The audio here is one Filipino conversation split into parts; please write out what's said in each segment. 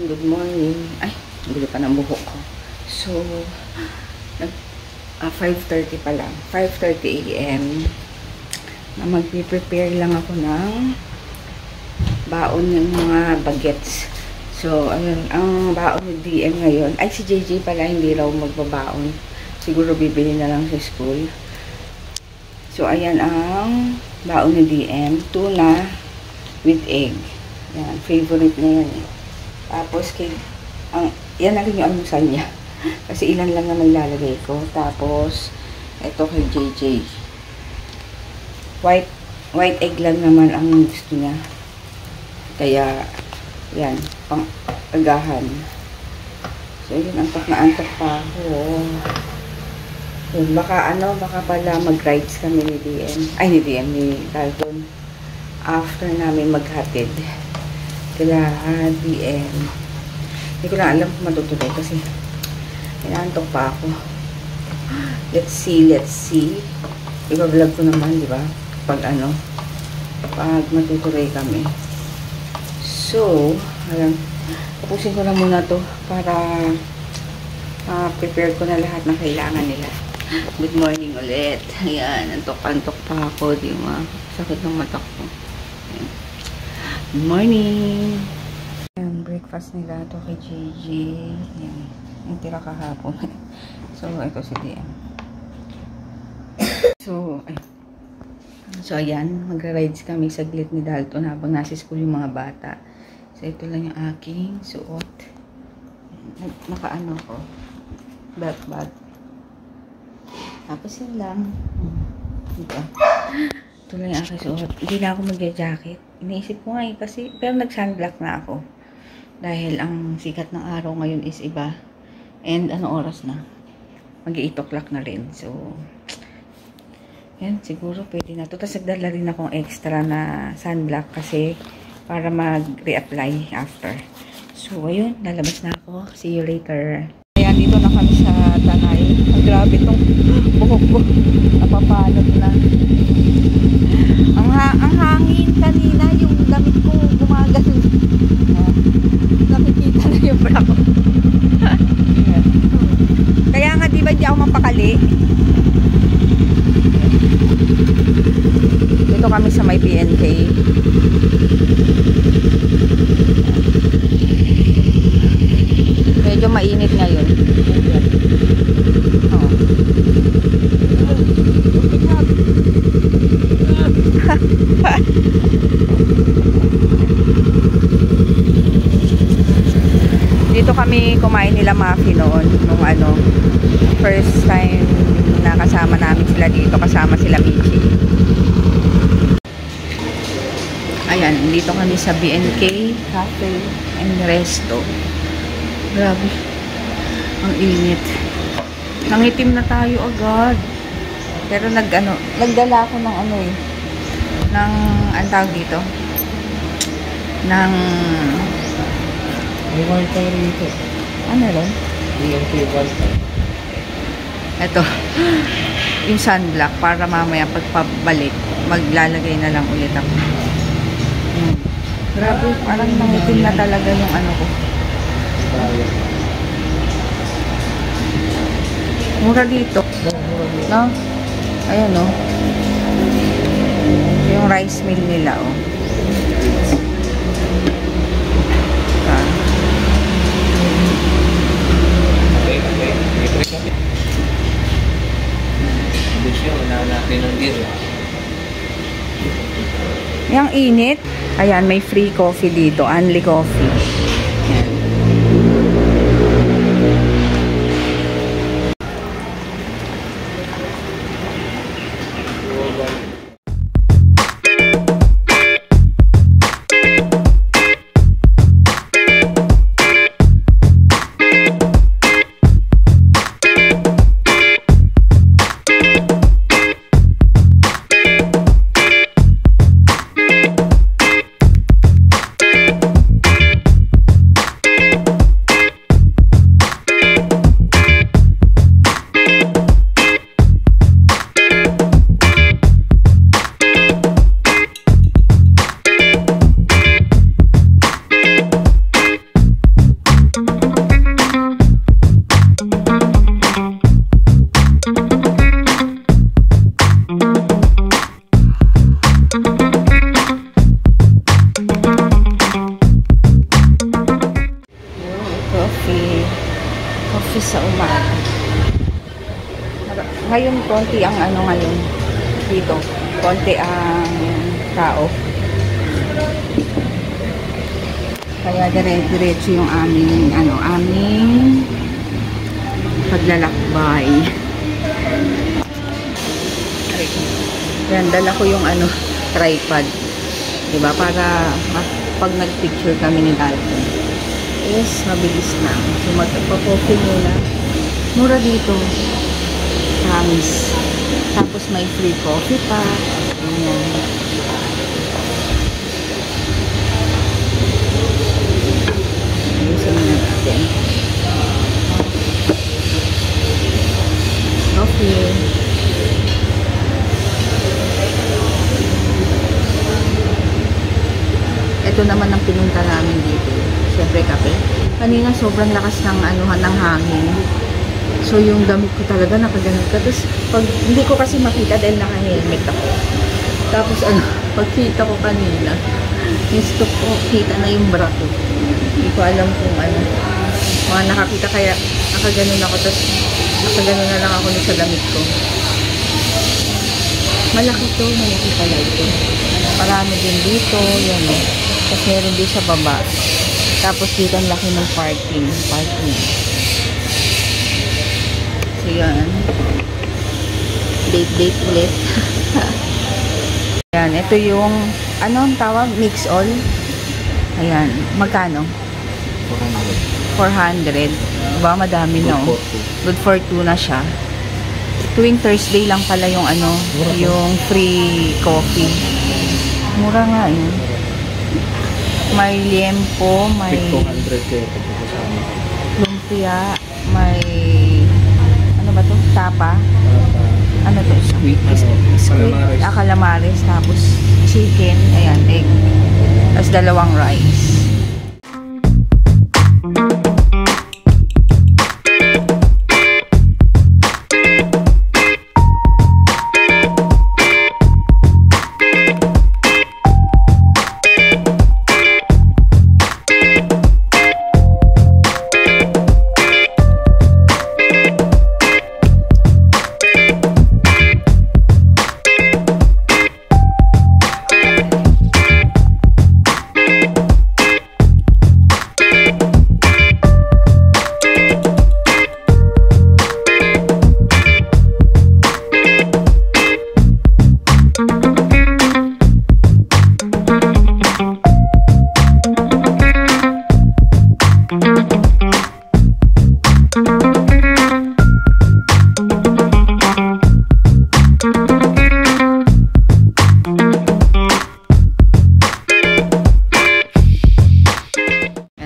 Good morning. Ay, gulo pa ng buhok ko. So, 5:30 pa lang. 5:30 a.m. na magpiprepare lang ako ng baon ng mga bagets. So, ayun, ang baon ni DM ngayon. Ay, si JJ pala hindi raw magbabaon. Siguro bibili na lang sa school. So, ayan ang baon ni DM. Tuna with egg. Yan, favorite na yan eh. Tapos, yan na rin yung almusal niya. Kasi ilan lang naman ilalagay ko. Tapos, ito kay JJ. White egg lang naman ang gusto niya. Kaya, yan, pang-agahan. So, yun, antok na antok pa ako. Yun, baka pala mag-rides kami ni DM. Ay, ni DM, ni Dalton. After namin maghatid. Kaya, DM. Hindi ko na alam kung matutuloy kasi inaantok pa ako. Let's see. Iba-vlog ko naman, di ba? Pag matutuloy kami. So, alam, tapusin ko na muna to para prepare ko na lahat ng kailangan nila. Good morning ulit. Ayan, antok-antok pa ako, di ba? Sakit ng mata ko. Ayan. Good morning! Ayan, breakfast nila ito kay JJ. Ayan, yung tira kahapon. So, ito si DM. So, ayan, magra-rides kami saglit ni Dalton habang nasa school yung mga bata. So, ito lang yung aking suot. Nakaano ko. Bag. Tapos yun lang. Ito. Ito lang yung aking suot. Hindi na ako mag-jacket. Iniisip ko nga kasi, pero nag-sunblock na ako. Dahil ang sikat ng araw ngayon is iba. And ano oras na? Mag-8 o'clock na rin. So, yan, siguro pwede na to. Tapos nagdala rin akong extra na sunblock kasi para mag-reapply after. So, ayun, lalabas na ako. See you later. Ayan, dito na kami sa Tanay. Ang grabe itong buhok ko. Napapalot na. Ang hangin kanina, yung damit ko gumagal. Nakikita na yung bra ko. Kaya nga, di ba di ako mapakali? Dito kami sa may PNK. Medyo mainit ngayon. Oh. Dito kami kumain nila Mafi noon nung first time na kasama namin sila dito, kasama sila Michi. Ayan, dito kami sa BNK Cafe and Resto. Grabe. Ang init. Nangitim na tayo agad. Pero nagdala ako ng ng tawag dito. Ng may wifi rito. Ano rin? BNK wifi. Ito. Yung sunblock para mamaya pagpabalik maglalagay na lang ulit ako. Grabe, parang nangitim na talaga yung ko. Mura dito. No? Ayan o. Yung rice mill nila o. Yang init. Ayan, may free coffee dito. Only coffee. Ayan. Ngayon, konti ang ano ngayon. Dito. Konti ang tao. Kaya diretso yung aming, aming paglalakbay. Yan, dala ko yung tripod. Diba? Para pag nag-picture kami ni Dalton is mabilis na. So, magpapoke muna. Mura dito. Promise. Tapos may free coffee pa. Ayan. Ayusin na natin. Coffee. Ito naman ang pinunta namin dito. Siyempre kape. Kanina sobrang lakas ng ng hangin. So yung damit ko talaga nakaganit ka. Tapos pag hindi ko kasi makita dahil naka-helmet ako. Tapos pagkita ko kanina, gusto ko kita na yung bra ko. Hindi ko alam kung mga nakakita kaya nakaganon ako. Tapos nakaganon na lang ako sa damit ko. Malaki pala ito. Marami din dito. Yan o. Tapos meron din sa baba. Tapos dito ang laki ng parking. So yan. Date ulit. Yan. Ito yung ang tawag? Mix all. Ayan. Magkano? 400. Diba? Madami na o. Good for 2 na siya. Tuwing Thursday lang pala yung yung free coffee. Mura nga yun. May liempo, may 200 kayo lumpia, may ba to? Tapa. Ano to? Squid. Calamares. Tapos chicken. Ayan, egg. Tapos 2 rice.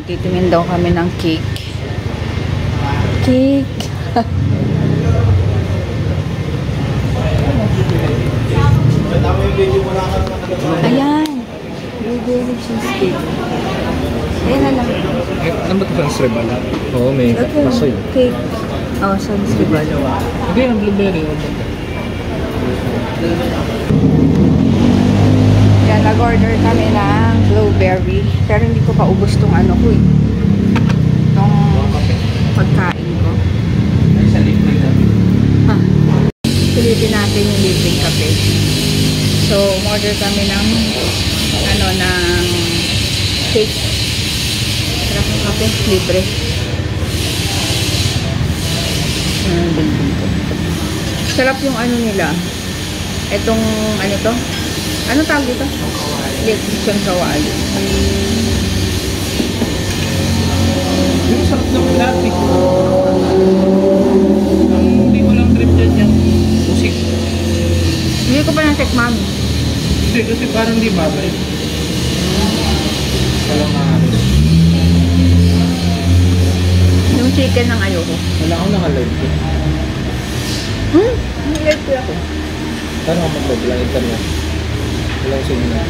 Titingin daw kami ng cake. Ayan. Blueberry cheesecake. Ayan na lang. Ano ba ito pang sribala? Oo, may kasoy. Cake. Oo, sa sribala. Hindi, ang blueberry. Yan, nag-order kami ng blueberry. Pero hindi ko pa ubos tong ko eh. Tong pagkain ko. Pilitin natin yung libreng kape. So, order kami ng ng cake. Sarap ng kape, libre. Sarap yung nila. Etong to? Ano tawag dito? Lechon kawali. Yung sarap ng lahat eh. Hindi ko lang trip dyan yan. Musik. Hindi ko pa natikman. Hindi, kasi parang di bagay. Walang maaari. Yung chicken ng ayoko. Wala akong naka-live ko. Nag-live ko ako. Paano ako mag-live? Walang internet. Walang signal.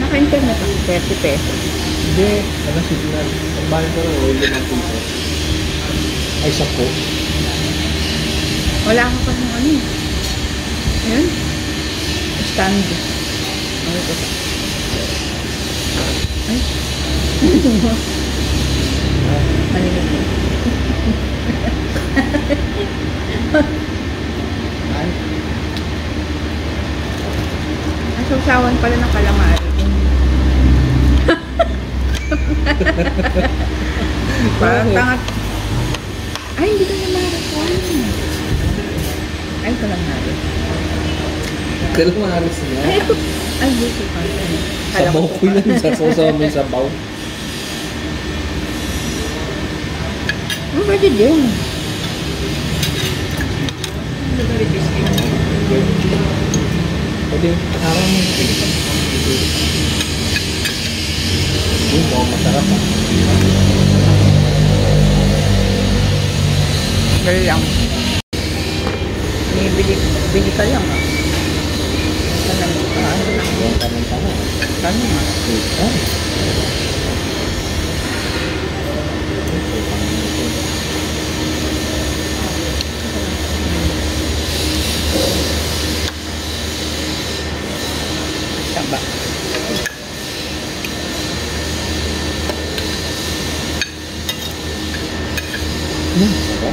Naka-internet ako. 30 pesos. Hindi. Walang signal. Ang bahay ko rin. Wala ng pesos. Ay, 10. Wala ako pa ng Ayan. Stand. Ano ito? Ay. Malinig. Parang Bakit? tangat. Ay, hindi ka na marathon. Ay, ito lang natin. Ganun maalis niya. Ay, ito. Ay, dito ka. Sabaw ko yun. Sasaw mo yung sabaw. Pwede din. Pwede, parang mo. Mukhang masarap ah. Dali lang. Bili ka lang ah. Ano lang. Yung tanong-tanong. Tanong ah. Ito. Taba. Ito.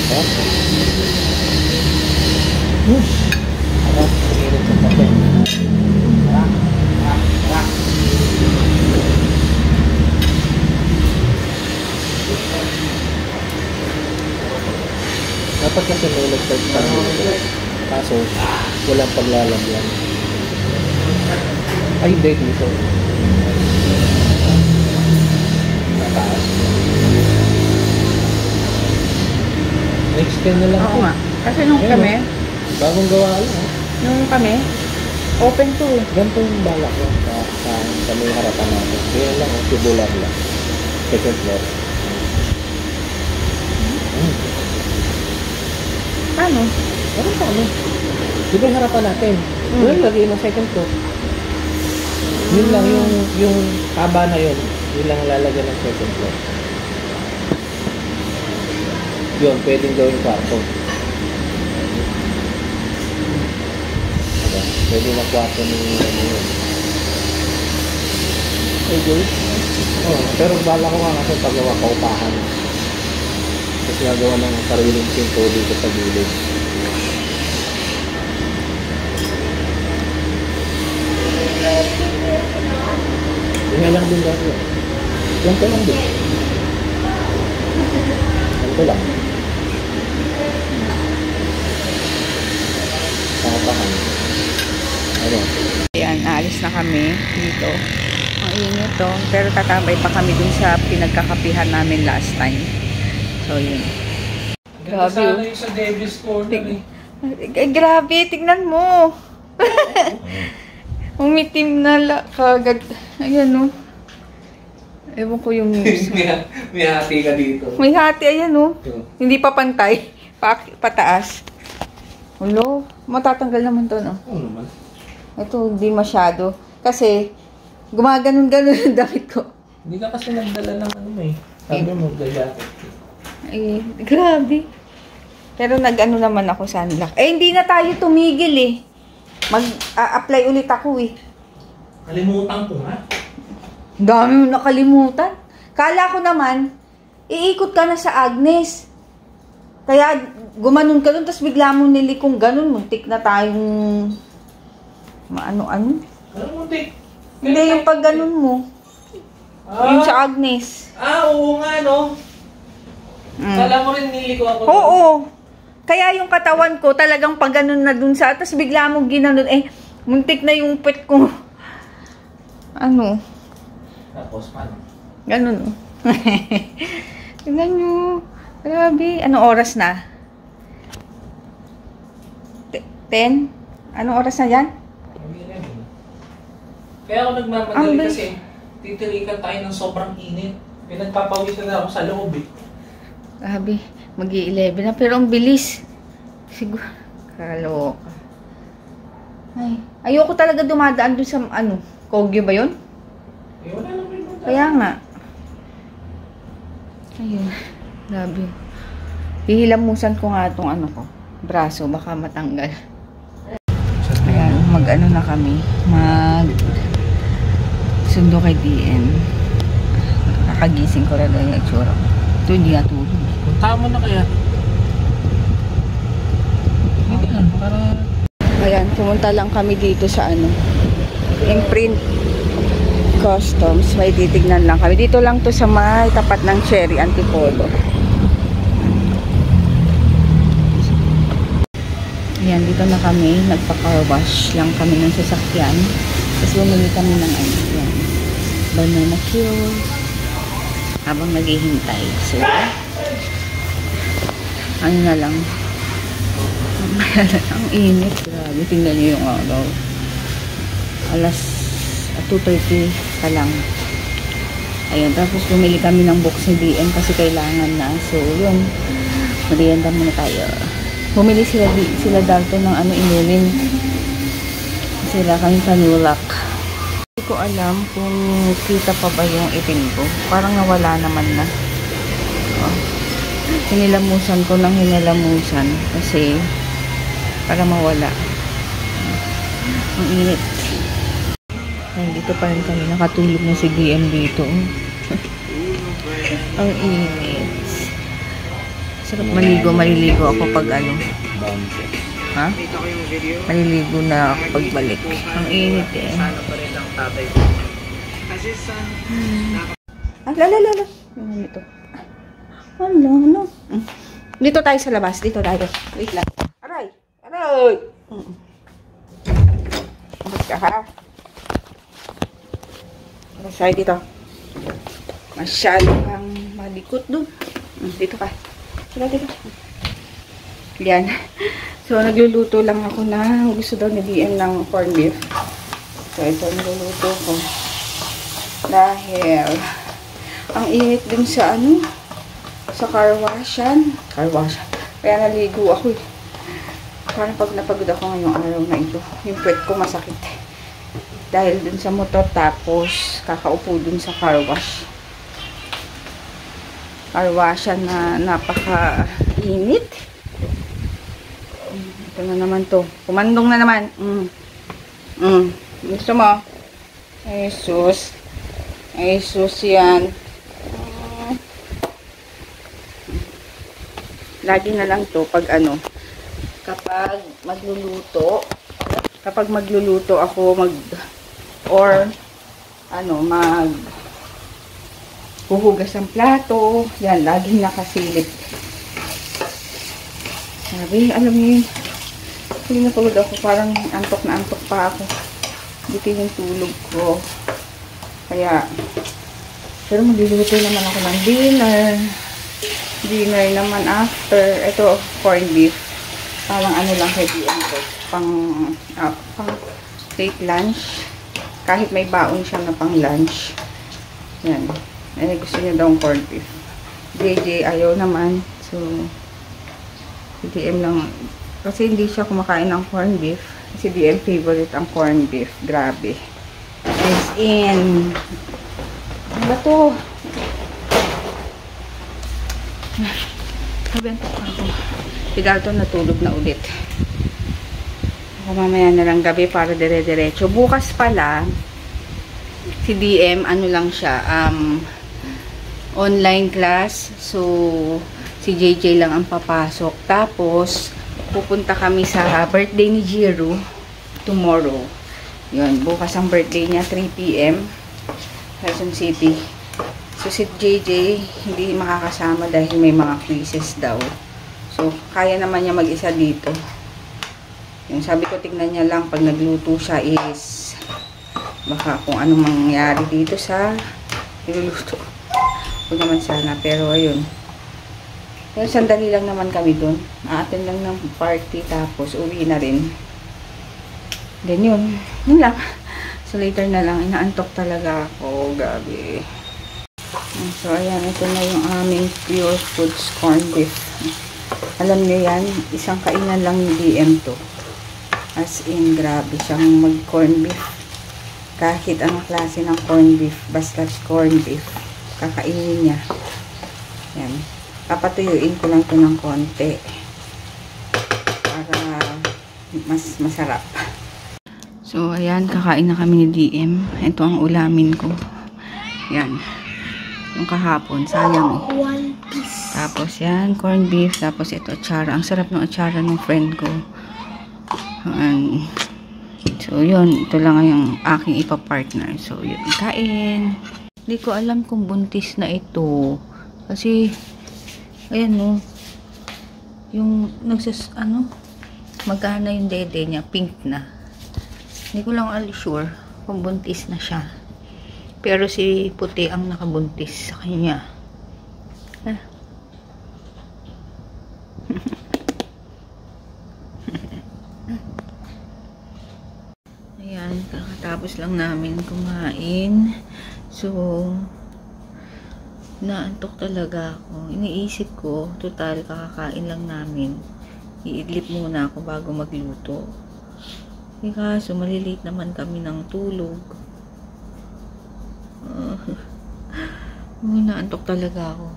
Sarap. Sarap. Pagkirot sa kape. Sarap. Dapat kasi may electric fan dito. Kaso, walang paglalagyan. Ay, hindi dito. Mataas. Next 10 na lang. Oo nga. Kasi nung Ayun, kami, Bagong gawa lang. open to. Ganito yung balak ko sa may harapan natin. Kaya lang, tubular lang. Second floor. Paano? Ano pa ano? Di ba yung harapan natin? Doon lagi ng second floor. Yun lang yung haba na yun. Yun lang lalagyan ng second floor. Yun, pwedeng gawing kwarto. Diba? Pwede na kwarto ng ano yun. Okay. Oh, pero bala ko nga kasi paggawa kaupahan. Tapos nagawa ng sariling pinto dito sa gilid. Yan lang din dati. Yan ko lang din. Yan ko lang. Kaupahan. Ano? Ayan, aalis na kami dito. Ang init to. Pero tatambay pa kami dun sa pinagkakapihan namin last time. So, yun. Ganda Grabe, sana oh. yung sa Davis Corner eh. Ay, grabe, tignan mo. Umitim na kagad. Ayan, no. Ewan ko yung news. May hati ka dito. May hati, ayan, no. Ito. Hindi pa pantay. Pataas. Ulo, matatanggal naman to, no. Oo naman. Ito, hindi masyado. Kasi, gumaganon-ganon ang damit ko. Hindi ka kasi nagdala ng ano eh. Sabi mo, jacket. Ay, grabe. Pero nag-ano naman ako sa unlock. Eh, hindi na tayo tumigil eh. Mag-apply ulit ako eh. Kalimutan ko nga. Dami mo nakalimutan. Kala ko naman, iikot ka na sa Agnes. Kaya gumanon ka dun, tapos bigla mo nilikong ganun. Muntik na tayong maano-ano. Ano mo, Tik? Hindi, yung pag ganun mo. Yung sa Agnes. Oo nga, no? Kala mo rin niliko ako. Oo. Kaya yung katawan ko talagang pag ganun na dun sa, tapos bigla mo ginanon, eh, muntik na yung pet ko. Ano? Tapos paano? Ganun. Tignan nyo. Grabe. Anong oras na? 10? Anong oras na yan? Kaya ako nagmamadali Ang kasi titirikan tayo ng sobrang init. Pinagpapawisan na ako sa loob eh. Grabe. Mag-11 na. Pero ang bilis. Siguro. Kaloka. Ay. Ayoko talaga dumadaan doon sa ano. Kogyo ba yun? Eh, wala lang rin mo. Kaya nga. Ayun. Grabe. Hihilamusan ko nga itong ano ko. Braso. Baka matanggal. Ayan. Mag-ano na kami. Sundo kay DM. Nakagising ko rin yung itsura ko. Ito hindi natulog. Punta mo na kaya. Ayan, para... Ayan, pumunta lang kami dito sa ano. Imprint. Customs, may titignan lang kami. Dito lang to sa may tapat ng Cherry Antipolo. Ayan, dito na kami. Nagpa-car wash lang kami ng sasakyan. Tapos bumili kami ng ano, yan, banana cue habang naghihintay. So, ano na lang. Ang init. Grabe, tingnan niyo yung araw. Alas 2:30 pa lang. Ayun, tapos bumili kami ng box ni DM kasi kailangan na. So, yun. Merienda muna tayo. Bumili sila Dalton ng ano inumin. Sila kami panulak. Hindi ko alam kung kita pa ba yung itim ko. Parang nawala naman na. Oh. Hinilamusan ko ng hinilamusan kasi para mawala. Ang init. Ay, dito pa rin kami. Nakatulog na si DM dito. Ang init. Sarap maligo. Maliligo ako pag ano. Ha? Maliligo na ako pagbalik. Ang init eh. Lala. Ano ito? Ano? Dito tayo sa labas. Dito tayo. Wait lang. Aray! Bakit ka ha? Masaya dito. Masyado kang malikot doon. Dito ka. Dito. Yan. So, nagluluto lang ako na gusto daw ni DM ng corned beef. So, ito nagluluto ko. Dahil ang init din sa ano, sa car washan. Kaya naligo ako eh. Parang pag napagod ako ngayong araw na ito, yung puwet ko masakit. Dahil dun sa motor, tapos kakaupo dun sa car wash. Car washan na napaka-init. Ito na naman to. Kumandong na naman. Gusto mo? Ay, sus. Yan. Lagi na lang to pag ano. Kapag magluluto ako, huhugas ang plato. Yan, laging nakasilip. Sabi, alam niyo yun. Hindi napagod ako. Parang antok na antok pa ako. Dito yung tulog ko. Kaya, pero magluluto naman ako ng dinner. Dinner naman after. Ito, corned beef. Parang ano lang kay DM ko. Pang late lunch. Kahit may baon siya na pang lunch. Yan. Eh, gusto niya daw ang corned beef. JJ ayaw naman. So, DM lang. Kasi hindi siya kumakain ng corned beef. Kasi DM favorite ang corned beef. Grabe. As in. Ano ba to? Sabihan pa ako. Si Dalton natulog na ulit. Ako mamaya na lang gabi para dire-diretso. Bukas pala, si DM, ano lang siya, online class. So, si JJ lang ang papasok. Tapos, pupunta kami sa birthday ni Jiro tomorrow. Yun, bukas ang birthday niya, 3 PM, Quezon City. So, si JJ, hindi makakasama dahil may mga quizzes daw. So, kaya naman niya mag-isa dito. Yung sabi ko, tignan niya lang pag nagluto siya is baka kung anong mangyari dito sa niluluto. Huwag naman sana, pero ayun. Yung sandali lang naman kami dun. Aatin lang ng party, tapos uwi na rin. Then yun lang. So, later na lang. Inaantok talaga ako. Gabi. So, ayan. Ito na yung aming Pure Foods corned beef. Alam niyo yan, isang kainan lang yung DM to. As in, grabe siyang mag-corned beef. Kahit anong klase ng corned beef, basta corned beef, kakainin niya. Yan. Papatuyuin ko lang to ng konti. Para mas masarap. So, ayan, kakain na kami ni DM. Ito ang ulamin ko. Yan. Yung kahapon, sayang eh. One piece. Tapos yan, corned beef. Tapos ito, atsara. Ang sarap ng atsara ng friend ko. So, yun. Ito lang yung aking ipapartner. So, yun. Kain. Hindi ko alam kung buntis na ito. Kasi, ayan no. Yung magana yung dede niya. Pink na. Hindi ko lang sure kung buntis na siya. Pero si puti ang nakabuntis sa kanya. Ayan, kakatapos lang namin kumain. So, naantok talaga ako. Iniisip ko, total, kakakain lang namin. Iidlip muna ako bago magluto. Kaso, malilate naman kami ng tulog. Naantok talaga ako.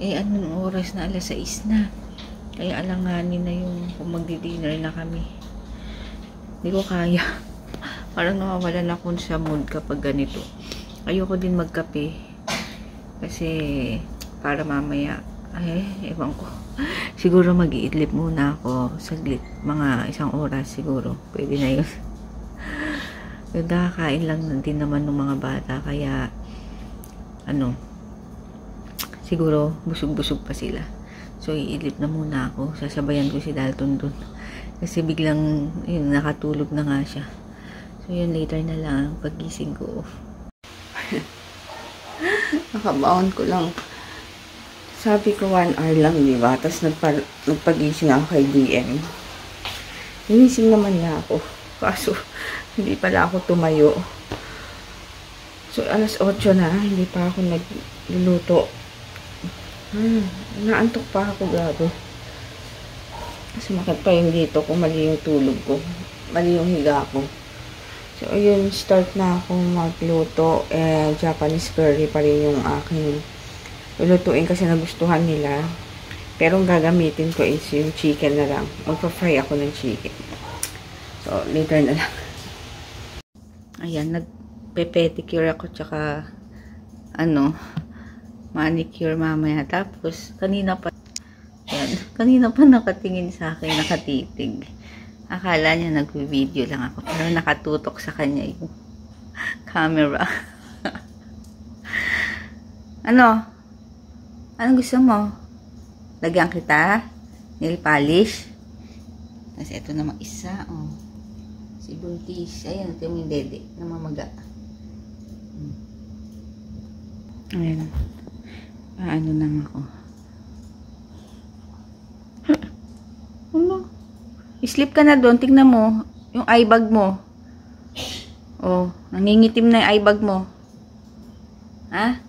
Anong oras na? 6:00 na. Kaya alanganin na yung kung magdi-dinner na kami. Hindi ko kaya. Parang nawawalan ako sa mood kapag ganito. Ayoko din magkape. Kasi para mamaya, ewan ko. Siguro mag-iidlip muna ako saglit. Mga 1 oras siguro. Pwede na yun. Nagkakain lang din naman ng mga bata. Kaya, siguro busog-busog pa sila. So, iidlip na muna ako. Sasabayan ko si Dalton dun. Kasi biglang, nakatulog na nga siya. So, yun, later na lang, pagising ko. Nakabaon ko lang. Sabi ko 1 hour lang, di ba? Tapos nagpagising ako kay DM. Ginising naman niya ako. Kaso, hindi pala ako tumayo. So, 8:00 na, hindi pa ako nagluluto. Naantok pa ako, gabi. Kasi makit pa yung dito ko, mali yung tulog ko. Mali yung higa ko. So, ayun, start na akong magluto. Japanese curry pa rin yung aking lulutuin kasi nagustuhan nila. Pero ang gagamitin ko is yung chicken na lang. Magpa-fry ako ng chicken. So, later na lang. Ayan, nagpe-pedicure ako tsaka manicure mamaya. Tapos, kanina pa nakatingin sa akin, nakatitig. Akala niya nagvi-video lang ako. Pero nakatutok sa kanya yung camera. Anong gusto mo? Lagyan kita? Nail polish? Tapos ito namang isa. Si Buntis. Ayan, ito yung dede. Namamaga. Ayan. Paano lang ako. Sleep ka na doon. Tignan mo. Yung eye bag mo. Nangingitim na yung eye bag mo. Ha?